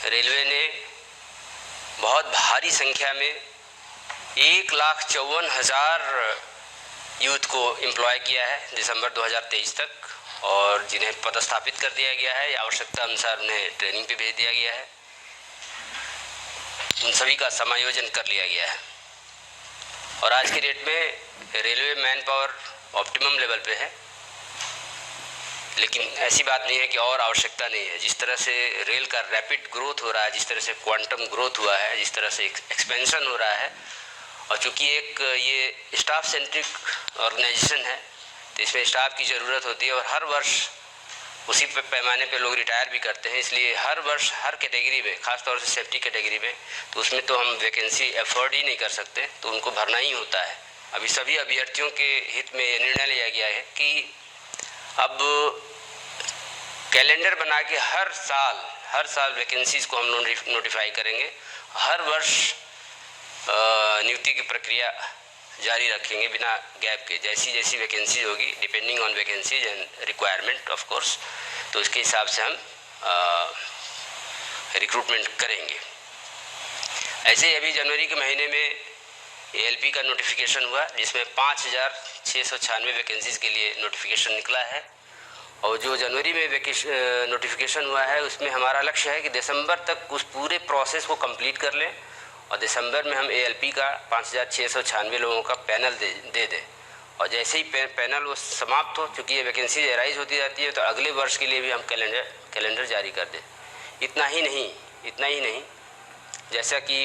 Railway ने बहुत भारी संख्या में 1,54,000 यूथ को एम्प्लॉय किया है दिसंबर 2023 तक, और जिन्हें पदस्थापित कर दिया गया है या आवश्यकता अनुसार उन्हें ट्रेनिंग पे भेज दिया गया है। उन सभी का समायोजन कर लिया गया है और आज के डेट में railway man power optimum level पे है। लेकिन ऐसी बात नहीं है कि और आवश्यकता नहीं है। जिस तरह से रेल का रैपिड ग्रोथ हो रहा है, जिस तरह से क्वांटम ग्रोथ हुआ है, जिस तरह से एक्सपेंशन हो रहा है, और चूँकि एक ये स्टाफ सेंट्रिक ऑर्गेनाइजेशन है तो इसमें स्टाफ की ज़रूरत होती है और हर वर्ष उसी पैमाने पे लोग रिटायर भी करते हैं। इसलिए हर वर्ष हर कैटेगरी में, ख़ासतौर से सेफ्टी कैटेगरी में, तो उसमें तो हम वैकेंसी अफोर्ड ही नहीं कर सकते, तो उनको भरना ही होता है। अभी सभी अभ्यर्थियों के हित में ये निर्णय लिया गया है कि अब कैलेंडर बना के हर साल वैकेंसीज़ को हम नोटिफाई करेंगे। हर वर्ष नियुक्ति की प्रक्रिया जारी रखेंगे बिना गैप के। जैसी जैसी वैकेंसी होगी, depending on vacancies and requirement of course, तो उसके हिसाब से हम रिक्रूटमेंट करेंगे। ऐसे ही अभी जनवरी के महीने में ALP का नोटिफिकेशन हुआ जिसमें 5,696 वैकेंसीज़ के लिए नोटिफिकेशन निकला है। और जो जनवरी में नोटिफिकेशन हुआ है उसमें हमारा लक्ष्य है कि दिसंबर तक उस पूरे प्रोसेस को कंप्लीट कर लें और दिसंबर में हम ALP का 5,696 लोगों का पैनल दे दें। और जैसे ही पैनल वो समाप्त हो, चूँकि ये वैकेंसी एराइज होती जाती है, तो अगले वर्ष के लिए भी हम कैलेंडर जारी कर दें। इतना ही नहीं, जैसा कि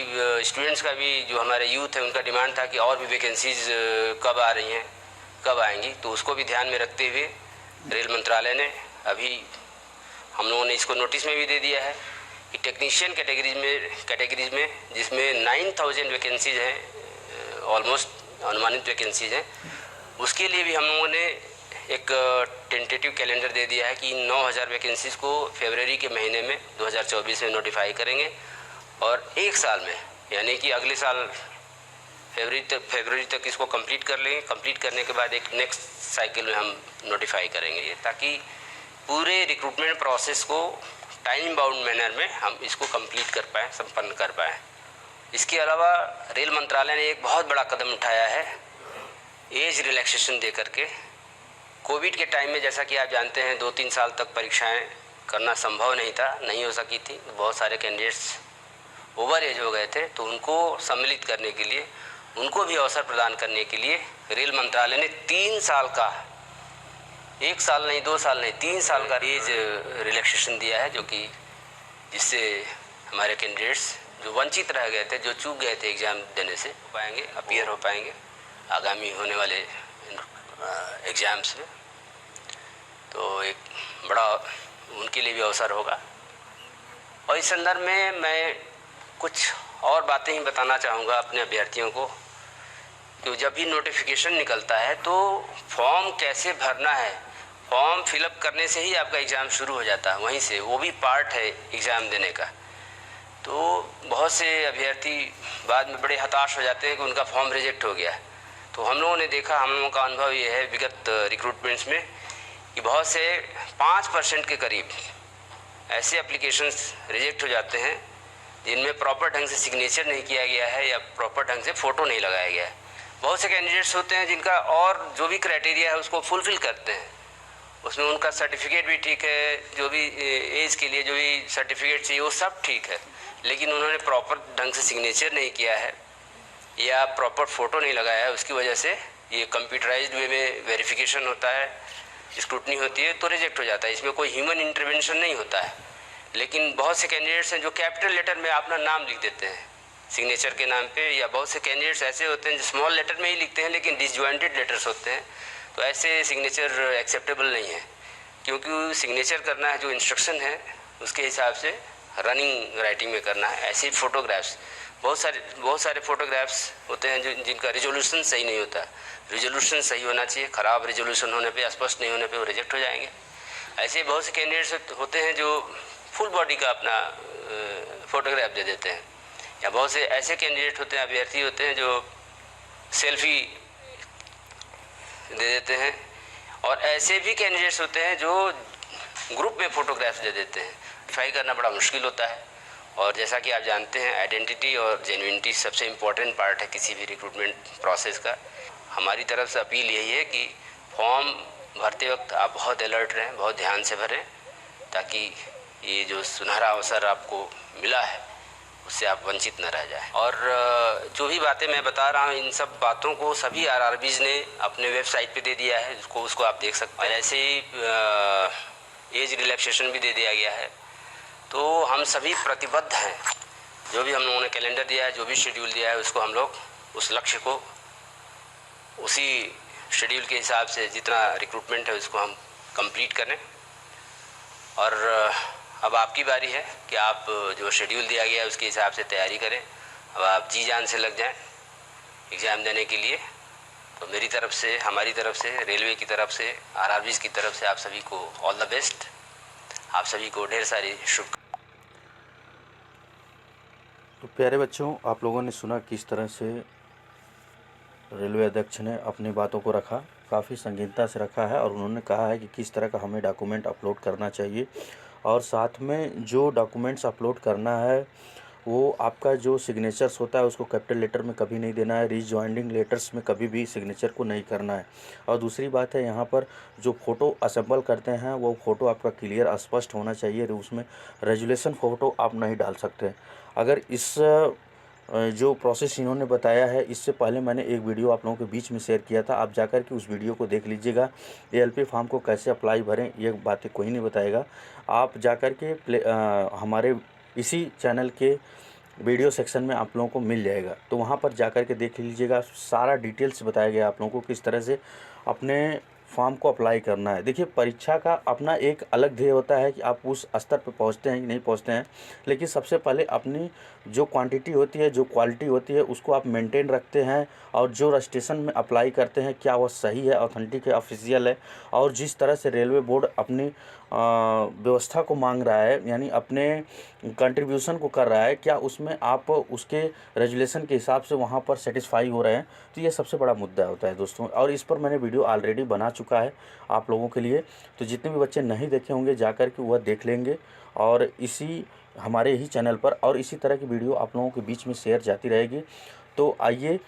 स्टूडेंट्स का भी, जो हमारे यूथ है, उनका डिमांड था कि और भी वैकेंसीज़ कब आ रही हैं, कब आएंगी, तो उसको भी ध्यान में रखते हुए रेल मंत्रालय ने अभी हम लोगों ने इसको नोटिस में भी दे दिया है कि टेक्नीशियन कैटेगरीज में जिसमें 9,000 वैकेंसीज हैं, ऑलमोस्ट अनुमानित वैकेंसीज हैं, उसके लिए भी हम लोगों ने एक टेंटेटिव कैलेंडर दे दिया है कि 9,000 वैकेंसीज़ को फरवरी के महीने में 2024 में नोटिफाई करेंगे और एक साल में, यानी कि अगले साल फरवरी तक इसको कंप्लीट कर लेंगे। कंप्लीट करने के बाद एक नेक्स्ट साइकिल में हम नोटिफाई करेंगे ये, ताकि पूरे रिक्रूटमेंट प्रोसेस को टाइम बाउंड मैनर में हम इसको कंप्लीट कर पाएँ, संपन्न कर पाएँ। इसके अलावा रेल मंत्रालय ने एक बहुत बड़ा कदम उठाया है एज रिलैक्सेशन दे करके। कोविड के टाइम में, जैसा कि आप जानते हैं, 2-3 साल तक परीक्षाएं करना संभव नहीं हो सकी थी। बहुत सारे कैंडिडेट्स ओवर एज हो गए थे, तो उनको सम्मिलित करने के लिए, उनको भी अवसर प्रदान करने के लिए रेल मंत्रालय ने 3 साल का, 1 साल नहीं, 2 साल नहीं, 3 साल का एज रिलैक्सेशन दिया है, जो कि जिससे हमारे कैंडिडेट्स जो वंचित रह गए थे, जो चूक गए थे एग्ज़ाम देने से, हो पाएंगे, अपीयर हो पाएंगे आगामी होने वाले एग्ज़ाम्स में। तो एक बड़ा उनके लिए भी अवसर होगा। और इस संदर्भ में मैं कुछ और बातें ही बताना चाहूँगा अपने अभ्यर्थियों को कि जब भी नोटिफिकेशन निकलता है तो फॉर्म कैसे भरना है। फॉर्म फिलअप करने से ही आपका एग्ज़ाम शुरू हो जाता है, वहीं से, वो भी पार्ट है एग्ज़ाम देने का। तो बहुत से अभ्यर्थी बाद में बड़े हताश हो जाते हैं कि उनका फॉर्म रिजेक्ट हो गया। तो हम लोगों ने देखा, हम लोगों का अनुभव ये है विगत रिक्रूटमेंट्स में कि बहुत से 5% के करीब ऐसे एप्लीकेशंस रिजेक्ट हो जाते हैं जिनमें प्रॉपर ढंग से सिग्नेचर नहीं किया गया है या प्रॉपर ढंग से फ़ोटो नहीं लगाया गया है। बहुत से कैंडिडेट्स होते हैं जिनका और जो भी क्राइटेरिया है उसको फुलफ़िल करते हैं, उसमें उनका सर्टिफिकेट भी ठीक है, जो भी एज के लिए जो भी सर्टिफिकेट चाहिए वो सब ठीक है, लेकिन उन्होंने प्रॉपर ढंग से सिग्नेचर नहीं किया है या प्रॉपर फ़ोटो नहीं लगाया है। उसकी वजह से ये कंप्यूटराइज्ड वे में वेरिफिकेशन होता है, स्क्रूटनी होती है, तो रिजेक्ट हो जाता है। इसमें कोई ह्यूमन इंटरवेंशन नहीं होता है। लेकिन बहुत से कैंडिडेट्स हैं जो कैपिटल लेटर में अपना नाम लिख देते हैं सिग्नेचर के नाम पे, या बहुत से कैंडिडेट्स ऐसे होते हैं जो स्मॉल लेटर में ही लिखते हैं लेकिन डिसजॉइंटेड लेटर्स होते हैं। तो ऐसे सिग्नेचर एक्सेप्टेबल नहीं है, क्योंकि सिग्नेचर करना है जो इंस्ट्रक्शन है उसके हिसाब से रनिंग राइटिंग में करना है। ऐसे फोटोग्राफ्स, बहुत सारे फोटोग्राफ्स होते हैं जिनका रिजोल्यूशन सही नहीं होता। रिजोल्यूशन सही होना चाहिए, ख़राब रिजोल्यूशन होने पे, स्पष्ट नहीं होने पे वो रिजेक्ट हो जाएंगे। ऐसे बहुत से कैंडिडेट्स होते हैं जो फुल बॉडी का अपना फ़ोटोग्राफ दे देते हैं, या बहुत से ऐसे कैंडिडेट होते हैं, अभ्यर्थी होते हैं जो सेल्फी दे देते हैं, और ऐसे भी कैंडिडेट्स होते हैं जो ग्रुप में फ़ोटोग्राफ्स दे देते हैं। वेरीफाई करना बड़ा मुश्किल होता है, और जैसा कि आप जानते हैं, आइडेंटिटी और जेन्युइनिटी सबसे इम्पोर्टेंट पार्ट है किसी भी रिक्रूटमेंट प्रोसेस का। हमारी तरफ से अपील यही है कि फॉर्म भरते वक्त आप बहुत अलर्ट रहें, बहुत ध्यान से भरें, ताकि ये जो सुनहरा अवसर आपको मिला है उससे आप वंचित न रह जाएं। और जो भी बातें मैं बता रहा हूँ, इन सब बातों को सभी आरआरबीज़ ने अपने वेबसाइट पे दे दिया है, उसको आप देख सकते हैं। ऐसे ही एज रिलैक्सेशन भी दे दिया गया है। तो हम सभी प्रतिबद्ध हैं, जो भी हम लोगों ने कैलेंडर दिया है, जो भी शेड्यूल दिया है, उसको हम लोग उस लक्ष्य को उसी शेड्यूल के हिसाब से जितना रिक्रूटमेंट है उसको हम कंप्लीट करें। और अब आपकी बारी है कि आप जो शेड्यूल दिया गया है उसके हिसाब से तैयारी करें। अब आप जी जान से लग जाएं एग्ज़ाम देने के लिए। तो मेरी तरफ से, हमारी तरफ से, रेलवे की तरफ से, आरआरबीज़ की तरफ से आप सभी को ऑल द बेस्ट। आप सभी को ढेर सारी शुभ। तो प्यारे बच्चों, आप लोगों ने सुना किस तरह से रेलवे अध्यक्ष ने अपनी बातों को रखा, काफ़ी संगीनता से रखा है। और उन्होंने कहा है कि किस तरह का हमें डॉक्यूमेंट अपलोड करना चाहिए, और साथ में जो डॉक्यूमेंट्स अपलोड करना है वो आपका जो सिग्नेचर्स होता है उसको कैपिटल लेटर में कभी नहीं देना है, रीजॉइनिंग लेटर्स में कभी भी सिग्नेचर को नहीं करना है। और दूसरी बात है, यहाँ पर जो फ़ोटो असेंबल करते हैं वो फ़ोटो आपका क्लियर स्पष्ट होना चाहिए, उसमें रेजुलेशन फ़ोटो आप नहीं डाल सकते। अगर इस जो प्रोसेस इन्होंने बताया है, इससे पहले मैंने एक वीडियो आप लोगों के बीच में शेयर किया था, आप जाकर के उस वीडियो को देख लीजिएगा। एएलपी फॉर्म को कैसे अप्लाई भरें ये बातें कोई नहीं बताएगा। आप जाकर के हमारे इसी चैनल के वीडियो सेक्शन में आप लोगों को मिल जाएगा, तो वहाँ पर जाकर के देख लीजिएगा। सारा डिटेल्स बताया गया आप लोगों को किस तरह से अपने फॉर्म को अप्लाई करना है। देखिए, परीक्षा का अपना एक अलग ध्येय होता है कि आप उस स्तर पर पहुंचते हैं कि नहीं पहुंचते हैं, लेकिन सबसे पहले अपनी जो क्वांटिटी होती है, जो क्वालिटी होती है, उसको आप मेंटेन रखते हैं। और जो रजिस्ट्रेशन में अप्लाई करते हैं क्या वह सही है, ऑथेंटिक है, ऑफिशियल है। और जिस तरह से रेलवे बोर्ड अपनी व्यवस्था को मांग रहा है, यानी अपने कंट्रीब्यूशन को कर रहा है, क्या उसमें आप उसके रेजुलेशन के हिसाब से वहाँ पर सेटिस्फाई हो रहे हैं, तो ये सबसे बड़ा मुद्दा होता है दोस्तों। और इस पर मैंने वीडियो ऑलरेडी बना चुका है आप लोगों के लिए, तो जितने भी बच्चे नहीं देखे होंगे जाकर के वह देख लेंगे। और इसी हमारे ही चैनल पर और इसी तरह की वीडियो आप लोगों के बीच में शेयर जाती रहेगी। तो आइए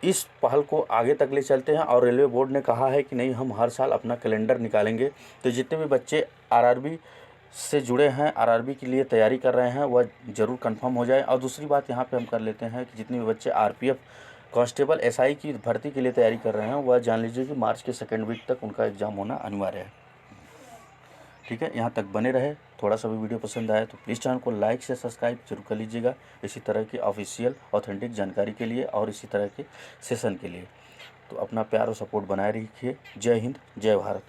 इस पहल को आगे तक ले चलते हैं। और रेलवे बोर्ड ने कहा है कि नहीं, हम हर साल अपना कैलेंडर निकालेंगे। तो जितने भी बच्चे आरआरबी से जुड़े हैं, आरआरबी के लिए तैयारी कर रहे हैं, वह ज़रूर कंफर्म हो जाए। और दूसरी बात यहाँ पे हम कर लेते हैं कि जितने भी बच्चे आरपीएफ कांस्टेबल एसआई की भर्ती के लिए तैयारी कर रहे हैं, वह जान लीजिए कि मार्च के सेकेंड वीक तक उनका एग्ज़ाम होना अनिवार्य है। ठीक है, यहाँ तक बने रहे। थोड़ा सा भी वीडियो पसंद आया तो प्लीज़ चैनल को लाइक से सब्सक्राइब जरूर कर लीजिएगा, इसी तरह की ऑफिशियल ऑथेंटिक जानकारी के लिए और इसी तरह के सेशन के लिए। तो अपना प्यार और सपोर्ट बनाए रखिए। जय हिंद, जय भारत।